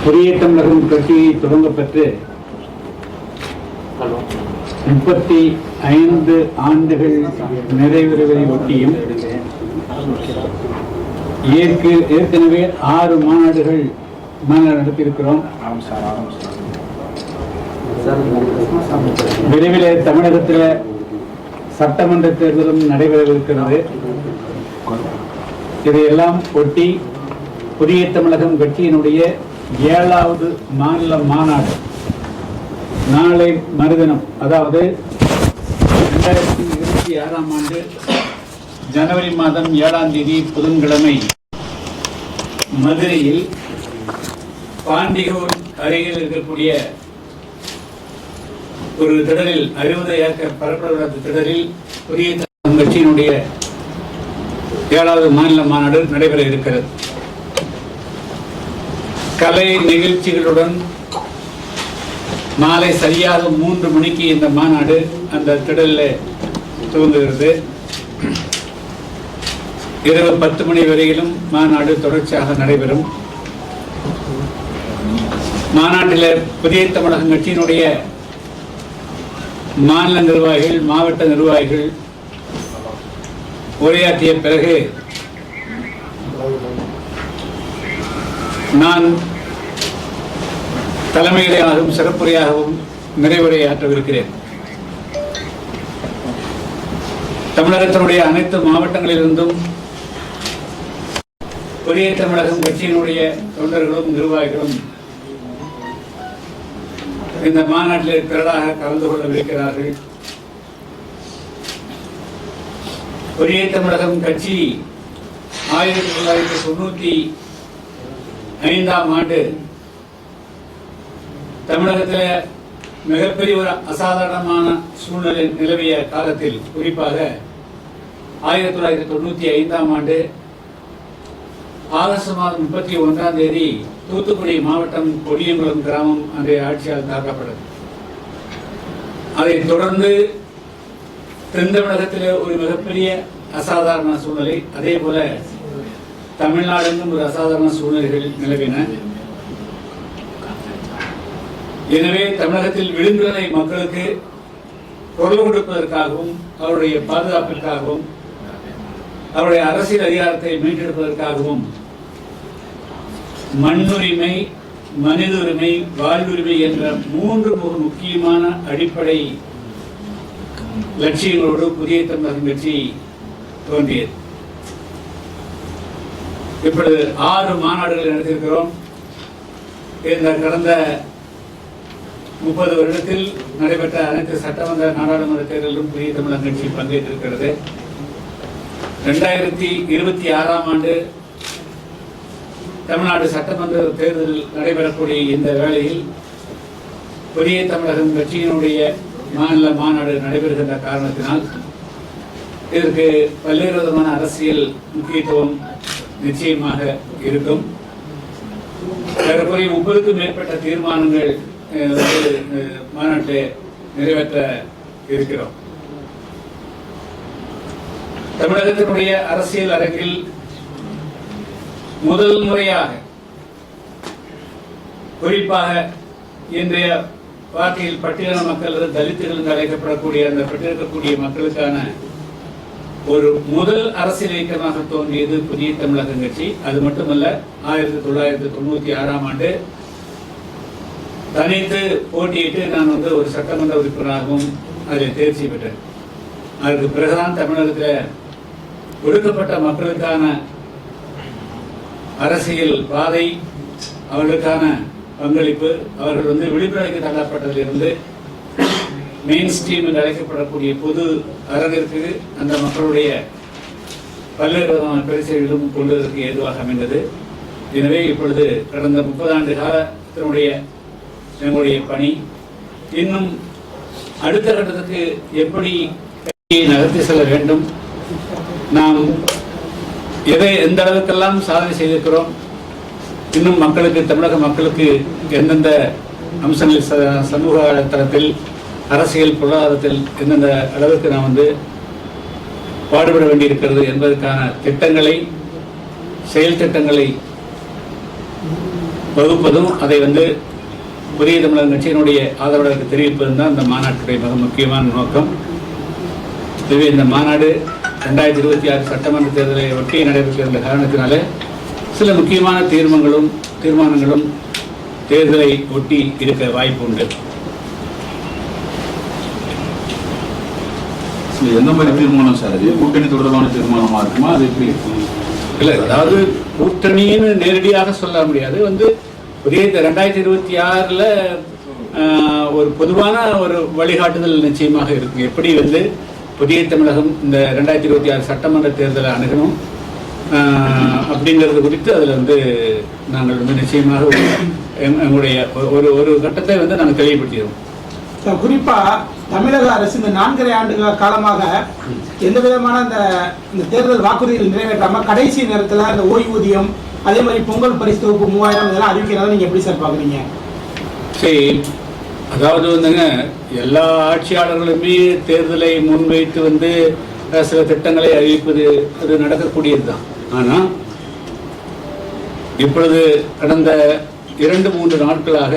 புதிய தமிழகம் கட்சியை தொடங்கப்பட்டு 35 ஆண்டுகள் நிறைவேறுவதை ஒட்டியும் ஏற்கனவே 6 மாநாடு நடத்தியிருக்கிறோம். விரைவில் தமிழகத்தில் சட்டமன்ற தேர்தலும் நடைபெறவிருக்கிறது. இதையெல்லாம் ஒட்டி புதிய தமிழகம் கட்சியினுடைய 7வது மாநில மாநாடு நாளை மறுதினம், அதாவது 2026ஆம் ஆண்டு ஜனவரி மாதம் 7ஆம் தேதி புதன்கிழமை மதுரையில் பாண்டியூர் அருகில் இருக்கக்கூடிய ஒரு திடலில் 60 ஏக்கர் பரப்பளவு திடலில் புதிய தமிழகம் கட்சியினுடைய 7வது மாநில மாநாடு நடைபெற இருக்கிறது. கலை நிகழ்ச்சிகளுடன் மாலை சரியாக 3 மணிக்கு இந்த மாநாடு அந்த திடலில் துவங்குகிறது. இரவு 10 மணி வரையிலும் மாநாடு தொடர்ச்சியாக நடைபெறும். மாநாட்டில் புதிய தமிழகம் கட்சியினுடைய மாநில நிர்வாகிகள், மாவட்ட நிர்வாகிகள் உரையாற்றிய பிறகு நான் தலைமையிலாகவும் சிறப்புரையாகவும் நிறைவுரையாற்றவிருக்கிறேன். தமிழகத்தினுடைய அனைத்து மாவட்டங்களிலிருந்தும் புதிய தமிழகம் கட்சியினுடைய தொண்டர்களும் நிர்வாகிகளும் இந்த மாநாட்டில் திரளாக கலந்து கொள்ளவிருக்கிறார்கள். புதிய தமிழகம் கட்சி 1995ஆம் ஆண்டு தமிழகத்தில் மிகப்பெரிய ஒரு அசாதாரணமான சூழ்நிலை நிலவிய காலத்தில், குறிப்பாக 1995ஆம் ஆண்டு ஆகஸ்ட் மாதம் 31ஆம் தேதி தூத்துக்குடி மாவட்டம் கொடியங்குளம் கிராமம் அன்றைய ஆட்சியால் தாக்கப்பட்டது. அதைத் தொடர்ந்து தென் தமிழகத்தில் ஒரு மிகப்பெரிய அசாதாரண சூழ்நிலை, அதே போல தமிழ்நாடெங்கும் ஒரு அசாதாரண சூழ்நிலைகள் நிலவின. எனவே தமிழகத்தில் விழுந்துள்ள மக்களுக்கு குரல் கொடுப்பதற்காகவும் அவருடைய பாதுகாப்பிற்காகவும் அவருடைய அரசியல் அதிகாரத்தை மீட்டெடுப்பதற்காகவும் மண்ணுரிமை, மனித உரிமை, வாழ்வுரிமை என்ற 3 முக்கியமான அடிப்படை லட்சியங்களோடு புதிய தமிழகம் கட்சி தோன்றியது. இப்பொழுது 6 மாநாடுகளை நடத்தியிருக்கிறோம். இந்த கடந்த 30 வருடத்தில் நடைபெற்ற அனைத்து சட்டமன்ற, நாடாளுமன்ற தேர்தலிலும் புதிய தமிழகம் கட்சி பங்கேற்றிருக்கிறது. 2026ஆம் ஆண்டு தமிழ்நாடு சட்டமன்ற தேர்தல் நடைபெறக்கூடிய இந்த வேளையில் புதிய தமிழகம் கட்சியினுடைய மாநில மாநாடு நடைபெறுகின்ற காரணத்தினால் இதற்கு பல்வேறு விதமான அரசியல் முக்கியத்துவம் நிச்சயமாக இருக்கும். ஏறக்குறைய 30க்கும் மேற்பட்ட தீர்மானங்கள் மாநாட்டில் நிறைவேற்ற இருக்கிறோம். தமிழகத்தினுடைய அரசியல் அரங்கில் முதல் முறையாக, குறிப்பாக இன்றைய பார்ட்டியில் பட்டியலின மக்கள், தலித்துகள் என்று அழைக்கப்படக்கூடிய அந்த பட்டியலிருக்கக்கூடிய மக்களுக்கான ஒரு முதல் அரசியல் இயக்கமாக தோன்றியது புதிய தமிழகம் கட்சி. அது மட்டுமல்ல, 1996ஆம் ஆண்டு தனித்து போட்டியிட்டு நான் ஒரு சட்டமன்ற உறுப்பினராகவும் அதில் தேர்ச்சி பெற்றேன். அதற்கு பிறகுதான் தமிழகத்தில் ஒடுக்கப்பட்ட மக்களுக்கான அரசியல் பாதை, அவர்களுக்கான பங்களிப்பு, அவர்கள் விழிப்புணர்வுக்கு தள்ளப்பட்டதிலிருந்து மெயின் ஸ்ட்ரீம் என்று அழைக்கப்படக்கூடிய பொது அரங்கிற்கு அந்த மக்களுடைய பல்வேறு விதமான பரிசைகளும் கொள்வதற்கு ஏதுவாக அமைந்தது. எனவே இப்பொழுது கடந்த 30 ஆண்டு காலத்தினுடைய எங்களுடைய பணி இன்னும் அடுத்த கட்டத்துக்கு எப்படி நகர்த்தி செல்ல வேண்டும், நாம் எந்த அளவுக்கெல்லாம் சாதனை செய்திருக்கிறோம், இன்னும் மக்களுக்கு, தமிழக மக்களுக்கு எந்தெந்த அம்சங்கள் சமூக தளத்தில், அரசியல், பொருளாதாரத்தில் எந்தெந்த அளவுக்கு நாம் பாடுபட வேண்டியிருக்கிறது என்பதற்கான திட்டங்களை, செயல் திட்டங்களை வகுப்பதும் அதை வந்து புதிய தமிழர் கட்சியினுடைய ஆதரவாளருக்கு தெரிவிப்பதும் தான் இந்த மாநாட்டுடைய மிக முக்கியமான நோக்கம். இதுவே இந்த மாநாடு 2026 சட்டமன்ற தேர்தலை ஒட்டி நடைபெற்ற காரணத்தினாலே சில முக்கியமான தீர்மானங்களும் தேர்தலை ஒட்டி இருக்க வாய்ப்பு உண்டு. எந்த மாதிரி தீர்மானம் சார்? அது கூட்டணி தொடர்பான தீர்மானமா இருக்குமா? அது எப்படி இருக்கும்? இல்லை, அதாவது கூட்டணின்னு நேரடியாக சொல்ல முடியாது. வந்து புதிய 2026 ஒரு பொதுவான ஒரு வழிகாட்டுதல் நிச்சயமாக இருக்கு. எப்படி வந்து புதிய தமிழகம் இந்த 2026 சட்டமன்ற தேர்தலை அணுகணும் அப்படிங்கிறது குறித்து அதில் வந்து நாங்கள் வந்து நிச்சயமாக எங்களுடைய ஒரு கட்டத்தை வந்து நாங்கள் தெளிவுபடுத்திடுவோம். குறிப்பா தமிழக அரசு இந்த 4.5 ஆண்டு காலமாக எந்த விதமான இந்த தேர்தல் வாக்குறுதிகள் நிறைவேற்றாம கடைசி நேரத்தில் அந்த ஓய்வூதியம், அதே மாதிரி பொங்கல் பரிசு தொகுப்பு 3000 இதெல்லாம் அறிவிக்கிறதா நீங்க எப்படி சார் பாக்குறீங்க? சரி, அதாவது வந்துங்க, எல்லா ஆட்சியாளர்களுமே தேர்தலை முன்வைத்து வந்து சில திட்டங்களை அறிவிப்பது அது நடக்கக்கூடியது தான். ஆனால் இப்பொழுது கடந்த 2-3 நாட்களாக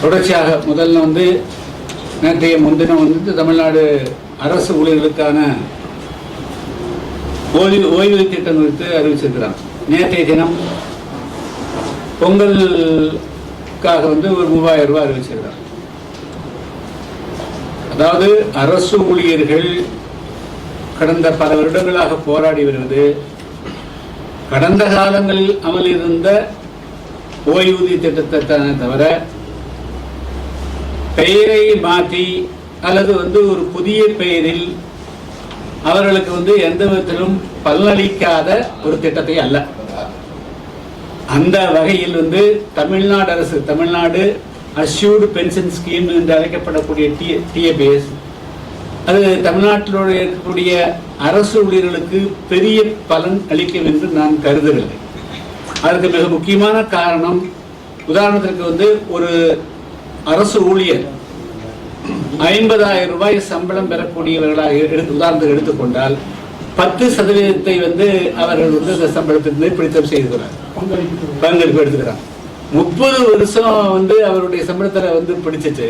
தொடர்ச்சியாக முதல்ல வந்து நேற்றைய முன்தினம் வந்து தமிழ்நாடு அரசு ஊழியர்களுக்கான ஓய்வு திட்டம் குறித்து அறிவிச்சிருக்கிறாங்க. நேற்றைய தினம் பொங்கலுக்காக வந்து ஒரு 3000 ரூபாய் அறிவிச்சிருக்கிறாங்க. அதாவது அரசு ஊழியர்கள் கடந்த பல வருடங்களாக போராடி வருவது கடந்த காலங்களில் அமல் இருந்த ஓய்வூதிய திட்டத்தை தவிர பெயரை மாற்றி அல்லது வந்து ஒரு புதிய பெயரில் அவர்களுக்கு வந்து எந்த விதத்திலும் பலனளிக்காத ஒரு திட்டத்தை அல்ல. அந்த வகையில் வந்து தமிழ்நாடு அரசு, தமிழ்நாடு அஷ்யூர்டு பென்ஷன் ஸ்கீம் என்று அழைக்கப்படக்கூடிய டிஏபிஎஸ், அது தமிழ்நாட்டில் இருக்கக்கூடிய அரசு ஊழியர்களுக்கு பெரிய பலன் அளிக்கும் என்று நான் கருதவில்லை. அதற்கு மிக முக்கியமான காரணம், உதாரணத்திற்கு வந்து ஒரு அரசு ஊழியர் 50,000 ரூபாய் சம்பளம் பெறக்கூடியவர்களாக உதாரணத்துக்கு எடுத்துக்கொண்டால் 10% வந்து அவர்கள் வந்து அந்த சம்பளத்திலிருந்து பிடித்தம் செய்துகிறார், பங்களிப்பு எடுத்துக்கிறார். 30 வருஷம் வந்து அவருடைய சம்பளத்தில் வந்து பிடிச்சிட்டு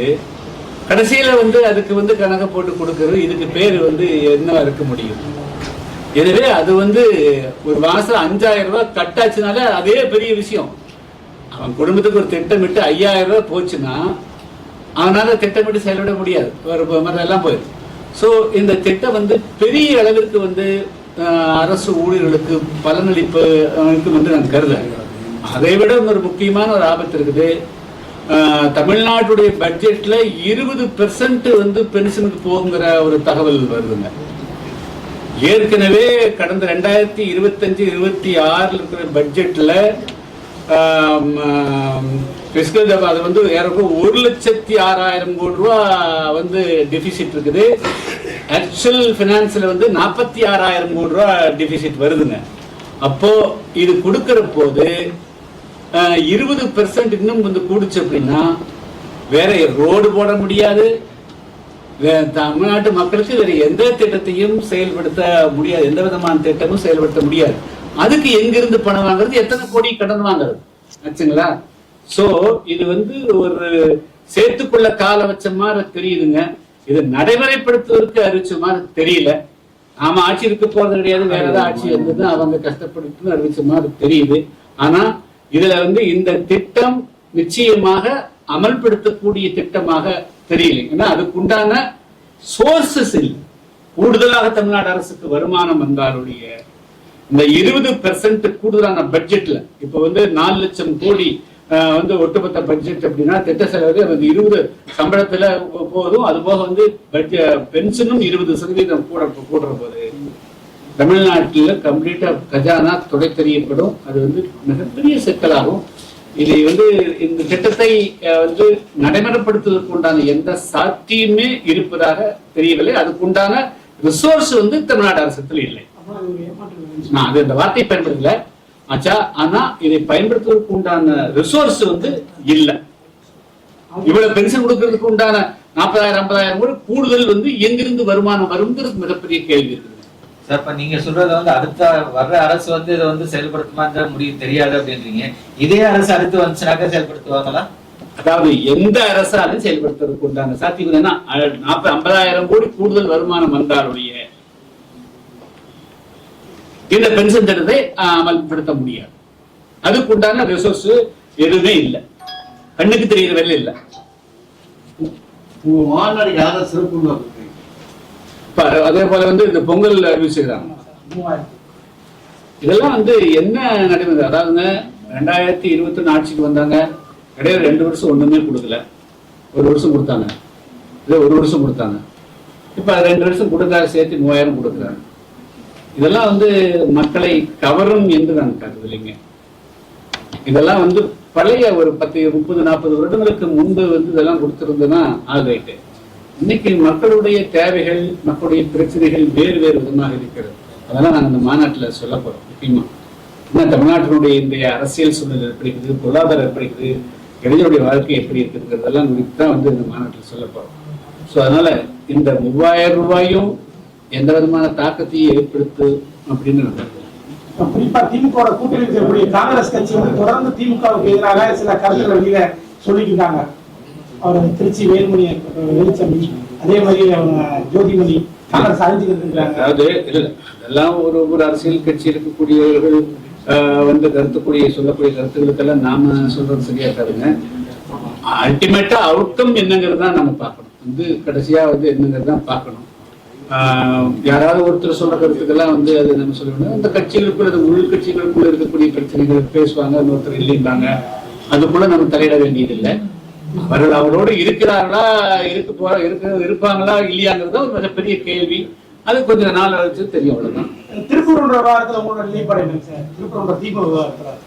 கடைசியில வந்து அதுக்கு வந்து கணக்கு போட்டு கொடுக்கறது, இதுக்கு பேர் வந்து என்ன இருக்க முடியும்? எனவே அது வந்து ஒரு மாசம் 5,000 ரூபாய் கட்டாச்சுனால அதே பெரிய விஷயம். அவன் குடும்பத்துக்கு ஒரு திட்டமிட்டு 5,000 ரூபாய் போச்சுன்னா அவனால திட்டமிட்டு செயல்பட முடியாது, எல்லாம் போயிடும். ஸோ இந்த திட்டம் வந்து பெரிய அளவிற்கு வந்து அரசு ஊழியர்களுக்கு பலனளிப்பு வந்து நான் கருதுறேன். அதை விட ஒரு முக்கியமான ஒரு ஆபத்து இருக்குது. தமிழ்நாட்டுடைய பட்ஜெட்ல 20% வந்து பென்ஷனுக்கு போகுங்கிற ஒரு தகவல் வருதுங்க. ஏற்கனவே கடந்த 2025-26 இருக்கிற பட்ஜெட்ல அது வந்து 1,06,000 கோடி ரூபா வந்து டெபிசிட் இருக்குது. ஆக்சுவல் பினான்ஸ்ல வந்து 46,000 கோடி ரூபா டெபிசிட் வருதுங்க. அப்போ இது கொடுக்கிற போது 20% இன்னும் வந்து கூடுச்சு அப்படின்னா வேற ரோடு போட முடியாது, தமிழ்நாட்டு மக்களுக்கு வேற எந்த திட்டத்தையும் செயல்படுத்த முடியாது, எந்த விதமான திட்டமும் செயல்படுத்த முடியாது. அதுக்கு எங்கிருந்து பணம் வாங்குறது, எத்தனை கோடி கடன் வாங்குறது ஆச்சுங்களா? சோ இது வந்து ஒரு சேர்த்துக்குள்ள கால வச்ச மாதிரி தெரியுதுங்க. இது நடைமுறைப்படுத்துவதற்கு அறிவிச்ச மாதிரி தெரியல. நாம ஆட்சி இருக்க போறது கிடையாது, வேற ஏதாவது ஆட்சி இருந்தது அவங்க கஷ்டப்படுத்துன்னு அறிவிச்ச மாதிரி தெரியுது. ஆனா இதுல வந்து இந்த திட்டம் நிச்சயமாக அமல்படுத்தக்கூடிய திட்டமாக தெரியல. ஏன்னா அதுக்குண்டான சோர்சஸ் இல்லை. கூடுதலாக தமிழ்நாடு அரசுக்கு வருமானம் வந்தாலுடைய இந்த 20% கூடுதலான பட்ஜெட்ல இப்ப வந்து 4 லட்சம் கோடி வந்து ஒட்டுமொத்த பட்ஜெட் அப்படின்னா திட்ட செலவு 20 சம்பளத்துல போதும். அது போக வந்து பென்ஷனும் 20% கூடுற போது தமிழ்நாட்டில் கம்ப்ளீட்டா கஜானா துடை தெரியப்படும். அது வந்து மிகப்பெரிய சிக்கலாகும். இது வந்து இந்த திட்டத்தை வந்து நடைமுறைப்படுத்துவதற்கு உண்டான எந்த சாத்தியமே இருப்பதாக தெரியவில்லை. அதுக்குண்டான ரிசோர்ஸ் வந்து தமிழ்நாடு அரசத்தில் இல்லை. நான் அது இந்த வார்த்தையை பயன்படுத்தல ஆச்சா, ஆனா இதை பயன்படுத்துவதற்கு உண்டான ரிசோர்ஸ் வந்து இல்லை. இவ்வளவு பென்ஷன் கொடுக்கறதுக்கு உண்டான 40,000-50,000 கூட கூடுதல் வந்து எங்கிருந்து வருமானம் வருங்கிறது மிகப்பெரிய கேள்வி இருக்குது. சார் இப்ப நீங்க சொல்றது வந்து அடுத்த வர்ற அரசு வந்து இதை வந்து செயல்படுத்துமான்ற முடிவு தெரியாது அப்படின்றீங்க. இதே அரசு அடுத்து வந்துச்சுனாக்க செயல்படுத்துவாங்களா? அதாவது எந்த அரசாலும் செயல்படுத்துறதுக்கு உண்டான சாத்தியம் 50,000 கோடி கூடுதல் வருமானம் வந்தாலுடைய இந்த பென்ஷன் திட்டத்தை அமல்படுத்த முடியாது. அதுக்கு உண்டான ரிசோர்ஸ் எதுவுமே இல்லை, கண்ணுக்கு தெரிகிற வேலை இல்லை. மாநாடு யார சிறப்பு அதே போல வந்து இந்த பொங்கல் அறிவிச்சுக்கிறாங்க. இதெல்லாம் வந்து என்ன நடைமுறை? அதாவதுங்க 2021 ஆட்சிக்கு வந்தாங்க, இடையில 2 வருஷம் ஒண்ணுமே கொடுக்கல, 1 வருஷம் கொடுத்தாங்க, இல்லை 1 வருஷம் கொடுத்தாங்க. இப்ப 2 வருஷம் கொடுத்தா சேர்த்து 3000 கொடுக்குறாங்க. இதெல்லாம் வந்து மக்களை கவரும் என்று நான் கருதலைங்க. இதெல்லாம் வந்து பழைய ஒரு 10, 30, 40 வருடங்களுக்கு முன்பு வந்து இதெல்லாம் கொடுத்திருந்ததுன்னா ஆல்ரைட்டு. இன்னைக்கு மக்களுடைய தேவைகள், மக்களுடைய பிரச்சனைகள் வேறு வேறு விதமாக இருக்கிறது. அதெல்லாம் நாங்கள் இந்த மாநாட்டில் சொல்ல போறோம். முக்கியமா இன்னும் தமிழ்நாட்டினுடைய இன்றைய அரசியல் சூழ்நிலை எப்படி இருக்குது, பொருளாதாரம் எப்படி இருக்குது, இளைஞருடைய வாழ்க்கை எப்படி இருக்குதுங்கிறதெல்லாம் தான் வந்து இந்த மாநாட்டில் சொல்ல போறோம். ஸோ அதனால இந்த 3000 ரூபாயும் எந்த விதமான தாக்கத்தையும் ஏற்படுத்து அப்படின்னு நான் கருதுறேன். குறிப்பா திமுக கூட்டணி இருக்கக்கூடிய காங்கிரஸ் கட்சி வந்து தொடர்ந்து திமுகவுக்கு எதிராக சில கருத்துக்களை வெளியில சொல்லிக்கிட்டாங்க. அவர் திருச்சி வேலுமணி வெளிச்சமணி, அதே மாதிரி அவங்க ஜோதிமணி காங்கிரஸ் அறிஞ்சுக்கிறாங்க. அதாவது இதெல்லாம் ஒரு அரசியல் கட்சி இருக்கக்கூடியவர்கள் வந்து சொல்லக்கூடிய கருத்துக்களுக்கெல்லாம் நாம சொல்றது சரியா இருக்காதுங்க. அல்டிமேட்டா அவுட்கம் என்னங்கிறது தான் நம்ம பார்க்கணும். வந்து கடைசியா வந்து என்னங்கிறது தான் பார்க்கணும். யாராவது ஒருத்தர் சொல்ற கருத்துக்கெல்லாம் வந்து அது நம்ம சொல்ல வேண்டிய அந்த கட்சிகளுக்குள்ள, உள் கட்சிகளுக்குள்ள இருக்கக்கூடிய பிரச்சனைகள் பேசுவாங்க, ஒருத்தர் இல்லைன்றாங்க. அதுக்குள்ள நம்ம தலையிட வேண்டியதில்லை. அவர்கள் அவரோடு இருக்கிறார்களா, இருப்பாங்களா இல்லையாங்கிறது ஒரு மிகப்பெரிய கேள்வி. அது கொஞ்சம் நாள் வச்சு தெரியும், அவ்வளவுதான். திருப்பூர் விவகாரத்தில் உங்களோட நிலைப்பாடு என்ன சார்? திருப்பூர் தீப விவகாரத்தில்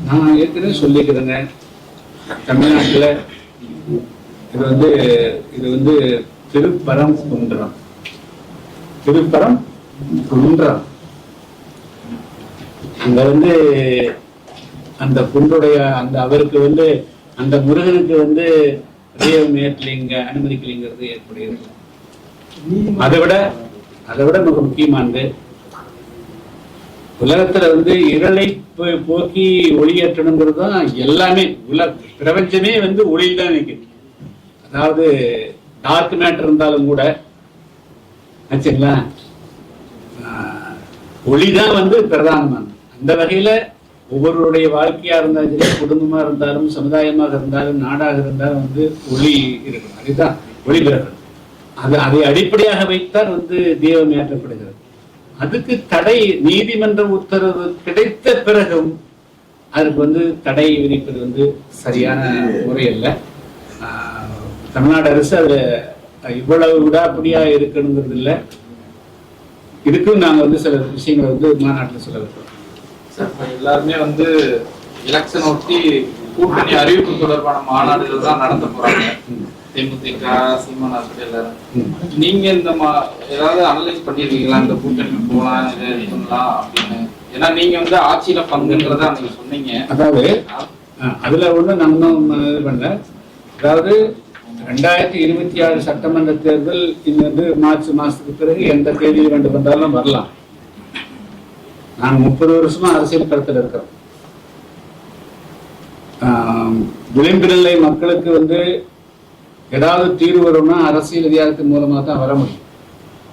நான் ஏற்கனவே சொல்லிக்கிறேங்க, தமிழ்நாட்டுல இது வந்து திருப்பரங்குன்றம் அங்க வந்து அந்த குன்றுடைய அந்த அவருக்கு வந்து அந்த முருகனுக்கு வந்து தெய்வம் ஏற்கலிங்க அனுமதிக்கலைங்கிறது ஏற்படுகிறது. அதை விட மிக முக்கியமானது, உலகத்துல வந்து இருளை போக்கி ஒளியேற்றணுங்கிறது தான் எல்லாமே. பிரபஞ்சமே வந்து ஒளியில் தான் நிற்குது. அதாவது டார்க் மேட்டர் இருந்தாலும் கூட ஆச்சுங்களா, ஒளிதான் வந்து பிரதானமானது. அந்த வகையில ஒவ்வொருடைய வாழ்க்கையா இருந்தாலும் சரி, குடும்பமா இருந்தாலும், சமுதாயமாக இருந்தாலும், நாடாக இருந்தாலும் வந்து ஒளி இருக்கணும். அதுதான் ஒளி பிறகு. அதை அடிப்படையாக வைத்தான் வந்து தெய்வம் ஏற்றப்படுகிறது. அதுக்கு தடை நீதிமன்ற உத்தரவு கிடைத்த பிறகும் அதுக்கு வந்து தடை விதிப்பது வந்து சரியான முறை அல்ல. தமிழ்நாடு அரசு அதுல இவ்வளவு விடாப்படியா இருக்கணுங்கிறது இல்லை. இதுக்கும் நாங்க வந்து சில விஷயங்களை வந்து மாநாட்டில் சொல்ல வைக்கிறோம். எல்லாருமே வந்து எலெக்ஷன் ஒட்டி கூட்டணி அறிவிப்பு தொடர்பான மாநாடுகள் தான் நடத்த போறாங்க. தேமுதிக, சீமான் எல்லாரும். நீங்க இந்த ஏதாவது அனலைஸ் பண்ணிருக்கீங்களா, இந்த கூட்டணி போலாம் இது பண்ணலாம் அப்படின்னு? ஏன்னா நீங்க வந்து ஆட்சியில பங்குன்றதா நீங்க சொன்னீங்க. அதாவது அதுல ஒண்ணு நம்ம இது பண்ணல. அதாவது 2026 சட்டமன்ற தேர்தல் இந்த மார்ச் மாசத்துக்கு பிறகு எந்த தேதியில் வேண்டும் என்றாலும் வரலாம். நாங்கள் 30 வருஷமா அரசியல் களத்தில் இருக்கிறோம். விளிம்புநிலை மக்களுக்கு வந்து ஏதாவது தீர்வு வரும்னா அரசியல் அதிகாரத்தின் மூலமாக தான் வர முடியும்.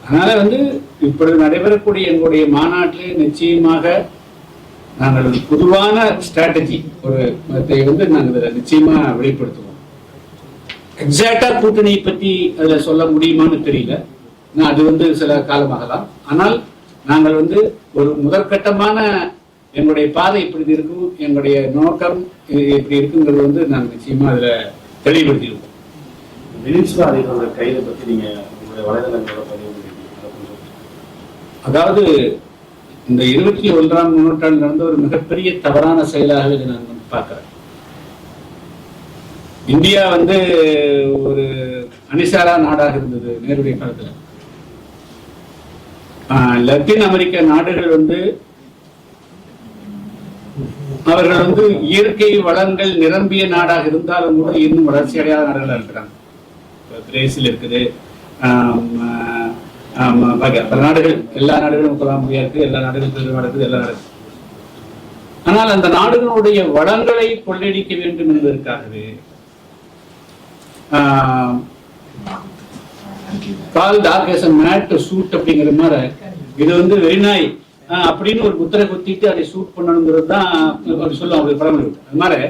அதனால வந்து இப்பொழுது நடைபெறக்கூடிய எங்களுடைய மாநாட்டிலே நிச்சயமாக நாங்கள் பொதுவான ஸ்ட்ராட்டஜி ஒரு வந்து நாங்கள் நிச்சயமா வெளிப்படுத்துவோம். எக்ஸாக்டா கூட்டணியை பற்றி அதுல சொல்ல முடியுமான்னு தெரியல. அது வந்து சில காலமாகலாம். ஆனால் நாங்கள் வந்து ஒரு முதற்கட்டமான எங்களுடைய பாதை இப்படி இருக்கும், எங்களுடைய நோக்கம் இப்படி இருக்குங்கிறது வந்து நாங்கள் நிச்சயமா அதுல தெளிவுபடுத்திடுவோம். கைதை பத்தி நீங்க உங்களுடைய வலைதளங்களோட பதிவு. அதாவது இந்த 21ஆம் நூற்றாண்டு நடந்த ஒரு மிகப்பெரிய தவறான செயலாக இதை நான் பார்க்கிறேன். இந்தியா வந்து ஒரு அணிசாரா நாடாக இருந்தது நேருடைய காலத்துல. லத்தீன் அமெரிக்க நாடுகள் வந்து அவர்கள் வந்து இயற்கை வளங்கள் நிரம்பிய நாடாக இருந்தாலும் கூட இன்னும் வளர்ச்சி அடையாத நாடுகளாக இருக்கிறாங்க. பிரேசில் இருக்குது, பல நாடுகள், எல்லா நாடுகளும் கொலாம்பியா இருக்கு, எல்லா நாடுகளும் பெரு நடக்குது, எல்லா நாடுகளும். ஆனால் அந்த நாடுகளுடைய வளங்களை கொள்ளையடிக்க வேண்டும் என்பதற்காகவே கால் டாக் எஸ் மேட் சூட் அப்படிங்கிற மாதிரி இது வந்து வெறிநாய் அப்படின்னு ஒரு முத்திரை குத்திட்டு அதை சூட் பண்ணணுங்கிறது தான் சொல்லுவோம். அப்படி படம் இருக்கு. அது மாதிரி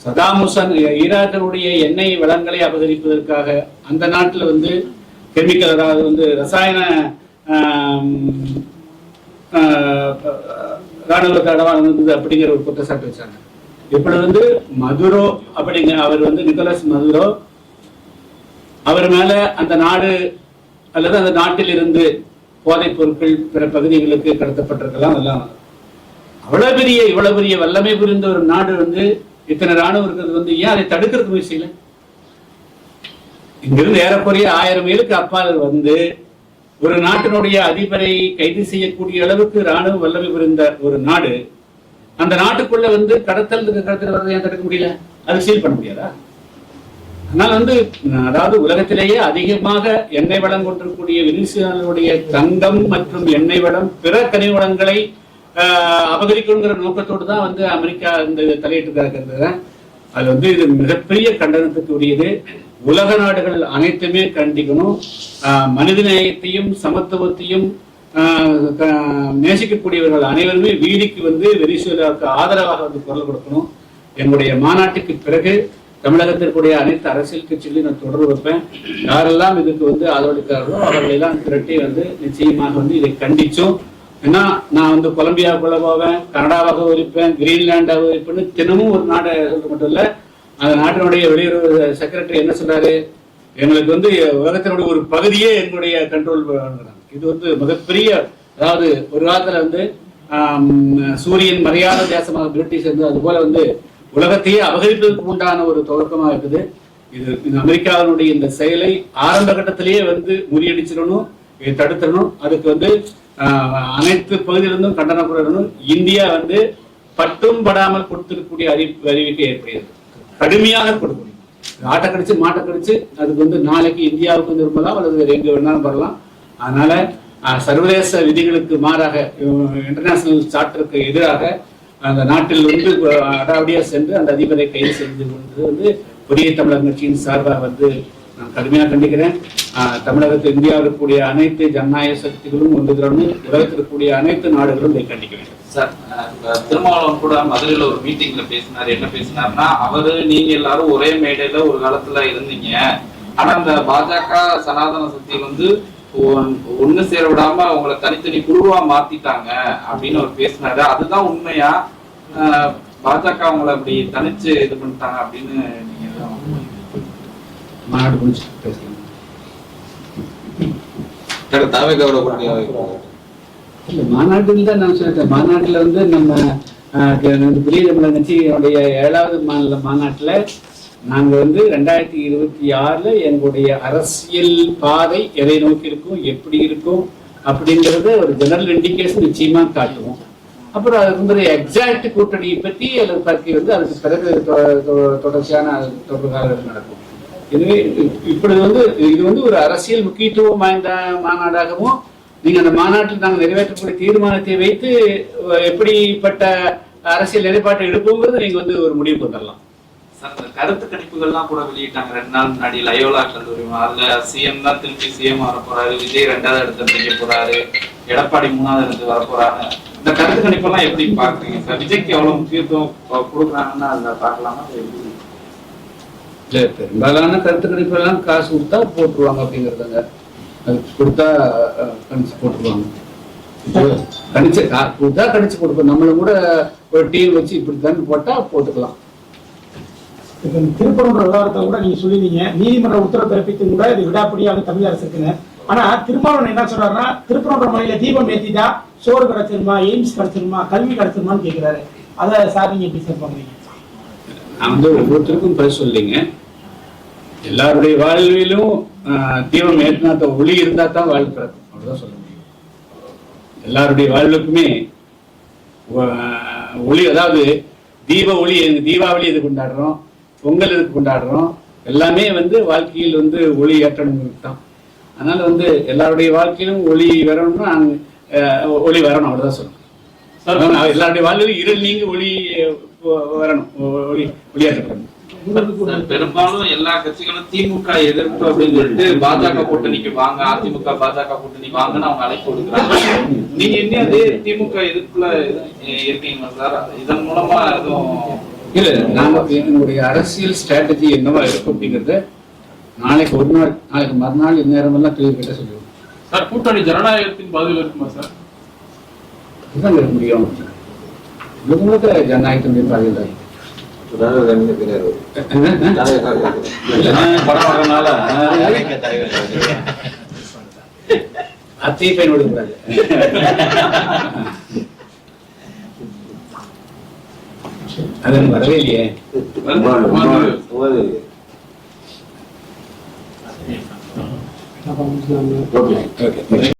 சதாம் ஹுசேன் ஈராக்கினுடைய எண்ணெய் வளங்களை அபகரிப்பதற்காக அந்த நாட்டில் வந்து கெமிக்கல், அதாவது வந்து ரசாயன ராணுவ தடவாக இருந்தது அப்படிங்கிற ஒரு குற்றச்சாட்டு வச்சாங்க. இப்படி வந்து மதுரோ அப்படிங்கிற அவர் வந்து நிக்கோலஸ் மதுரோ, அவர் மேல அந்த நாடு அல்லது அந்த நாட்டில் இருந்து போதைப் பொருட்கள் பிற பகுதிகளுக்கு கடத்தப்பட்டிருக்கலாம். அதெல்லாம் இவ்வளவு பெரிய வல்லமை புரிந்த ஒரு நாடு வந்து இத்தனை ராணுவம் இருக்கிறது வந்து ஏன் அதை தடுக்கிறதுக்கு முயற்சியில? இங்கிருந்து ஏறக்குறைய 1000 மைலுக்கு அப்பால் வந்து ஒரு நாட்டினுடைய அதிபரை கைது செய்யக்கூடிய அளவுக்கு ராணுவ வல்லமை புரிந்த ஒரு நாடு அந்த நாட்டுக்குள்ள வந்து கடத்தல் வரதை ஏன் தடுக்க முடியல? அது சீல் பண்ண முடியாதா? அதனால வந்து அதாவது உலகத்திலேயே அதிகமாக எண்ணெய் வளம் கொண்டிருக்கக்கூடிய வெனிசுவேலாவுடைய தங்கம் மற்றும் எண்ணெய் வளம் பிற கனிம வளங்களை அபகரிக்கணுங்கிற நோக்கத்தோடு தான் வந்து அமெரிக்கா இந்த தலையிட்டு இருக்கிறது. அது வந்து இது மிகப்பெரிய கண்டனத்துக்கு உரியது. உலக நாடுகள் அனைத்துமே கண்டிக்கணும். மனித நேயத்தையும் சமத்துவத்தையும் நேசிக்கக்கூடியவர்கள் அனைவருமே வீதிக்கு வந்து வெனிசுவேலாவுக்கு ஆதரவாக வந்து குரல் கொடுக்கணும். என்னுடைய மாநாட்டுக்கு பிறகு தமிழகத்திற்குரிய அனைத்து அரசியல் கட்சிகளையும் நான் தொடர்பு வைப்பேன். யாரெல்லாம் இதுக்கு வந்து ஆதரவளிக்கிறார்களோ அவர்களெல்லாம் திரட்டி வந்து நிச்சயமாக வந்து இதை கண்டிச்சோம். ஏன்னா நான் வந்து கொலம்பியாவுக்குள்ள போவேன், கனடாவாக இருப்பேன், கிரீன்லாண்டாக இருப்பேன்னு தினமும் ஒரு நாடை சொல்றது மட்டும் இல்ல, அந்த நாட்டினுடைய வெளியுறவு செக்ரட்டரி என்ன சொல்றாரு, எங்களுக்கு வந்து உலகத்தினுடைய ஒரு பகுதியே எங்களுடைய கண்ட்ரோல் பண்ணுறாங்க. இது வந்து மிகப்பெரிய, அதாவது ஒரு காலத்துல வந்து சூரியன் மறையாத தேசமாக பிரிட்டிஷ் இருந்து அது போல வந்து உலகத்தையே அபகரிப்பதற்கு உண்டான ஒரு துவக்கமா இருக்குது. இது அமெரிக்காவினுடைய இந்த செயலை ஆரம்ப கட்டத்திலேயே வந்து முறியடிச்சிடணும், இதை தடுத்துடணும். அதுக்கு வந்து அனைத்து பகுதியிலிருந்தும் கண்டனம் கூறணும். இந்தியா வந்து பட்டும் படாமல் கொடுத்திருக்கக்கூடிய அறிவிக்கை ஏற்படுகிறது. கடுமையாக கொடுக்கணும். ஆட்டை கடிச்சு மாட்டை கடிச்சு அதுக்கு வந்து நாளைக்கு இந்தியாவுக்கு வந்து இருப்பதா அல்லது வேறு எங்க வேணாலும் வரலாம். அதனால சர்வதேச விதிகளுக்கு மாறாக, இன்டர்நேஷனல் சார்ட்டருக்கு எதிராக அந்த நாட்டில் வந்து அடாவடியா சென்று அந்த அதிபரை கைது செய்து கொண்டது வந்து புதிய தமிழக கட்சியின் சார்பாக வந்து நான் கடுமையாக கண்டிக்கிறேன். தமிழகத்தில் இந்தியாவில் இருக்கக்கூடிய அனைத்து ஜனநாயக சக்திகளும் ஒன்றுகிறோம்னு உலகத்தில் இருக்கக்கூடிய அனைத்து நாடுகளும் இதை கண்டிக்க வேண்டும். சார், திருமாவளவன் கூட மதுரையில ஒரு மீட்டிங்ல பேசினாரு. என்ன பேசினாருன்னா, அவரு நீங்க எல்லாரும் ஒரே மேடையில ஒரு காலத்துல இருந்தீங்க, ஆனா அந்த பாஜக சனாதன சக்தி வந்து ஒண்ணு சேர விடாம அவங்களை தனித்தனி குழுவா மாத்திட்டாங்க அப்படின்னு அவர் பேசினாரு. அதுதான் உண்மையா? பாஜக அவங்களை அப்படி தனிச்சு இது பண்ணிட்டாங்க அப்படின்னு நீங்க மாநாடு முடிச்சு பேசலாம். மாநாட்டில் தான் நான் சொல்லிட்டேன். மாநாட்டில் வந்து நம்ம புதிய தமிழக கட்சியுடைய 7வது மாநில மாநாட்டில் நாங்கள் வந்து 2026 எங்களுடைய அரசியல் பாதை எதை நோக்கி இருக்கும், எப்படி இருக்கும் அப்படிங்கிறத ஒரு ஜெனரல் இண்டிகேஷன் நிச்சயமா காட்டுவோம். அப்புறம் அதுக்கு வந்து எக்ஸாக்ட் கூட்டணியை பற்றி அல்லது பற்றி வந்து அதுக்கு பிறகு தொடர்ச்சியான தொடர்புகள் நடக்கும். இதுவே இப்படி வந்து இது வந்து ஒரு அரசியல் முக்கியத்துவம் வாய்ந்த மாநாடாகவும், நீங்க அந்த மாநாட்டில் நாங்கள் நிறைவேற்றக்கூடிய தீர்மானத்தை வைத்து எப்படிப்பட்ட அரசியல் நிலைப்பாட்டை எடுப்போங்கிறது நீங்க வந்து ஒரு முடிவுக்கு வந்துடலாம். கருத்து கணிப்புகள்லாம் கூட வெளியிட்டாங்க 2 நாள் முன்னாடி லயோலா கல்லூரி. அதுல சிஎம் தான் திருப்பி சிஎம் வர போறாரு, விஜய் 2வது இடத்துல பிடிக்க போறாரு, எடப்பாடி 3வது இடத்துக்கு வர போறாரு. இந்த கருத்து கணிப்பெல்லாம் எப்படி பாக்குறீங்க சார்? விஜய்க்கு எவ்வளவு முக்கியத்துவம் கொடுக்குறாங்கன்னா அதுல பாக்கலாமா? இல்ல, பெரும்பாலான கருத்து கணிப்பு எல்லாம் காசு கொடுத்தா போட்டுருவாங்க அப்படிங்கிறதாங்க. அது கொடுத்தா கணிச்சு போட்டுருவாங்க. கணிச்சு கொடுத்தா கணிச்சு கொடுப்போம். நம்மளும் கூட ஒரு டீம் வச்சு இப்படித்தான் போட்டா போட்டுக்கலாம். திருப்பரங்குன்ற விவகாரத்தை கூட நீங்க சொல்லிருந்தீங்க, நீதிமன்ற உத்தரவு பிறப்பித்து கூட இது விடாப்படியாக தமிழ் அரசு இருக்குன்னு. ஆனா திருமாவளவன் என்ன சொல்றாருன்னா, திருப்பரங்குன்ற மலையில தீபம் ஏத்திட்டா சோறு கிடைச்சிருமா, எய்ம்ஸ் கிடைச்சிருமா, கல்வி கிடைச்சிருமான்னு கேட்கிறாரு. அதை சார் நீங்க எப்படி சார் பாக்குறீங்க? நான் வந்து ஒவ்வொருத்தருக்கும் பதில் சொல்லிங்க. எல்லாருடைய வாழ்விலும் தீபம் ஏற்றினா ஒளி இருந்தா தான் வாழ்வு பிறக்கும், அவ்வளவுதான் சொல்ல முடியும். எல்லாருடைய வாழ்வுக்குமே ஒளி, அதாவது தீப ஒளி, தீபாவளி எது கொண்டாடுறோம், பொங்கல் எதுக்கு கொண்டாடுறோம், எல்லாமே வந்து வாழ்க்கையில் வந்து ஒளி ஏற்றணுங்கிறது தான். அதனால வந்து எல்லாருடைய வாழ்க்கையிலும் ஒளி வரணும்னா ஒளி வரணும், அவ்வளவுதான் சொல்லணும். எல்லாருடைய வாழ்க்கையிலும் இருள் நீங்கி ஒளி வரணும், ஒளியாற்றப்படணும். பெரும்பாலும் எல்லா கட்சிகளும் திமுக எதிர்ப்பு அப்படின்னு சொல்லிட்டு பாஜக கூட்டணிக்கு வாங்க, அதிமுக பாஜக கூட்டணி வாங்கன்னு அவங்க அழைப்பு கொடுக்குறாங்க. நீங்க என்ன அதே திமுக எதிர்ப்புல இருக்கீங்களா சார்? இதன் மூலமா எதுவும் இல்ல, நாங்க எங்களுடைய அரசியல் ஸ்ட்ராட்டஜி என்னவா இருக்கும் அப்படிங்கறத நாளைக்கு ஒரு நாள், நாளைக்கு மறுநாள் இந்நேரம் எல்லாம் கிளியர் கிட்ட சொல்லுவோம் சார். கூட்டணி ஜனநாயகத்தின் பாதையில் இருக்குமா சார்? இதுதான் இருக்க முடியும். முழுக்க ஜனநாயகத்தினுடைய பாதையில் தான். அத்தையை பயன்படுத்தக்கூடாது. அது வரவே இல்லையே. ஓகே.